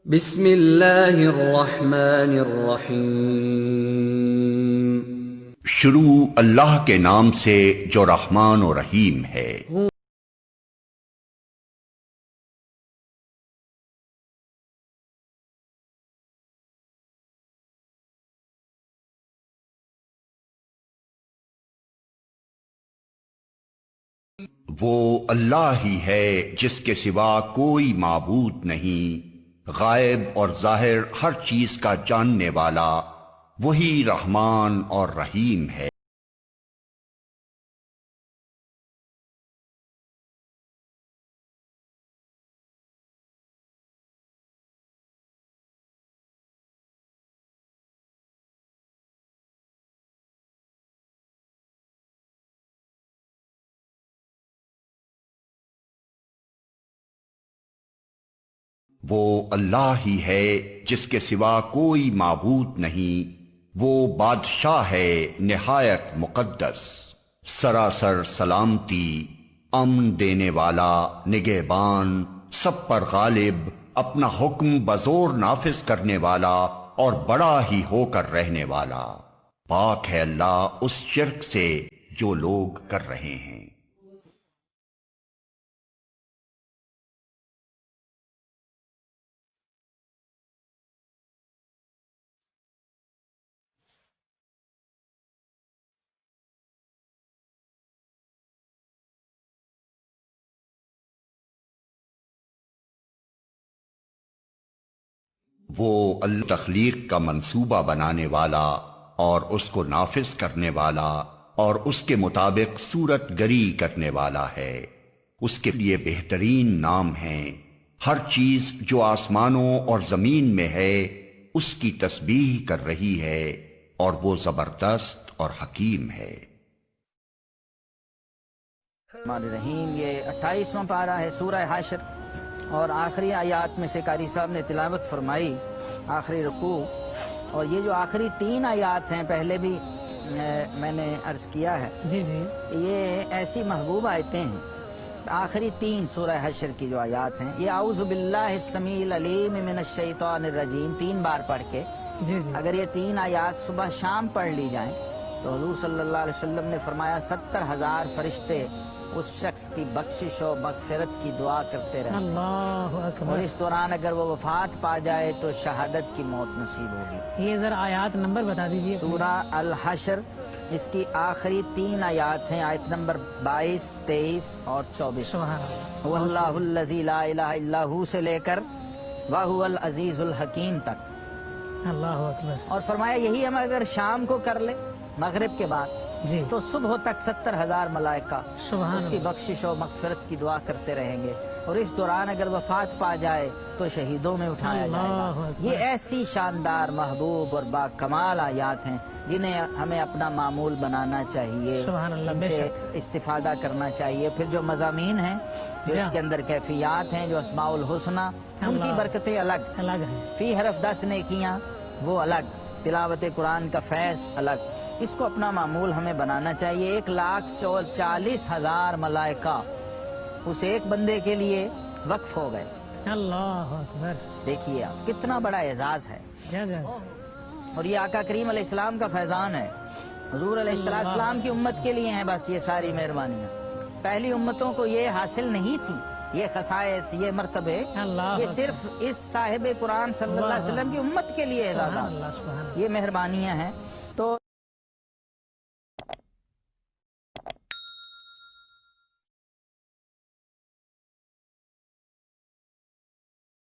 بسم اللہ الرحمن الرحیم۔ شروع اللہ کے نام سے جو رحمان و رحیم ہے۔ وہ اللہ ہی ہے جس کے سوا کوئی معبود نہیں، غائب اور ظاہر ہر چیز کا جاننے والا، وہی رحمان اور رحیم ہے۔ وہ اللہ ہی ہے جس کے سوا کوئی معبود نہیں، وہ بادشاہ ہے نہایت مقدس، سراسر سلامتی، امن دینے والا، نگہبان، سب پر غالب، اپنا حکم بزور نافذ کرنے والا اور بڑا ہی ہو کر رہنے والا۔ پاک ہے اللہ اس شرک سے جو لوگ کر رہے ہیں۔ وہ اللہ تخلیق کا منصوبہ بنانے والا اور اس کو نافذ کرنے والا اور اس کے مطابق صورت گری کرنے والا ہے۔ اس کے لیے بہترین نام ہیں۔ ہر چیز جو آسمانوں اور زمین میں ہے اس کی تسبیح کر رہی ہے، اور وہ زبردست اور حکیم ہے۔ الرحمن الرحیم۔ یہ 28واں پارہ ہے سورہ حشر، اور آخری آیات میں سے قاری صاحب نے تلاوت فرمائی، آخری رکوع۔ اور یہ جو آخری 3 آیات ہیں، پہلے بھی میں نے عرض کیا ہے، یہ ایسی محبوب آیتیں ہیں۔ آخری 3 سورہ حشر کی جو آیات ہیں، یہ اعوذ باللہ السمیع العلیم من الشیطان الرجیم 3 بار پڑھ کے اگر یہ 3 آیات صبح شام پڑھ لی جائیں تو حضور صلی اللہ علیہ وسلم نے فرمایا 70,000 فرشتے اس شخص کی بخشش و مغفرت کی دعا کرتے رہے، اللہ اکبر۔ اور اس دوران اگر وہ وفات پا جائے تو شہادت کی موت نصیب ہوگی۔ یہ ذرا آیات نمبر بتا دیجئے۔ سورہ الحشر، اس کی آخری 3 آیات ہیں، آیت نمبر 22، 23 اور 24۔ سبحان اللہ۔ هو اللہ الذی لا الہ الا ہو سے لے کر وَهُوَ العزیز الحکیم تک، اللہ اکبر۔ اور فرمایا یہی ہم اگر شام کو کر لیں مغرب کے بعد جی تو صبح تک 70,000 ملائکہ سبحان اس کی اللہ۔ بخشش و مغفرت کی دعا کرتے رہیں گے، اور اس دوران اگر وفات پا جائے تو شہیدوں میں اٹھایا جائے اللہ گا۔ اکبر۔ یہ ایسی شاندار، محبوب اور با کمال آیات ہیں جنہیں ہمیں اپنا معمول بنانا چاہیے، سبحان اللہ، ان بے سے شک۔ استفادہ کرنا چاہیے۔ پھر جو مضامین ہیں، جو اس کے اندر کیفیات ہیں، جو اسماء الحسنہ، ان کی اللہ برکتیں الگ، الگ ہے۔ فی حرف 10 نیکیاں وہ الگ، تلاوت قرآن کا فیض الگ۔ اس کو اپنا معمول ہمیں بنانا چاہیے۔ 1,40,000 ملائکہ اس ایک بندے کے لیے وقف ہو گئے۔ اللہ اکبر۔ دیکھیے آپ کتنا بڑا اعزاز ہے، جا جا۔ اور یہ آقا کریم علیہ السلام کا فیضان ہے۔ حضور علیہ السلام کی امت کے لیے ہیں بس یہ ساری مہربانیاں۔ پہلی امتوں کو یہ حاصل نہیں تھی، یہ خصائص، یہ مرتبے، اللہ یہ صرف اس صاحب قرآن صلی اللہ علیہ وسلم کی امت کے لیے سبحان اعزازات، اللہ، سبحان اللہ۔ یہ مہربانیاں ہیں۔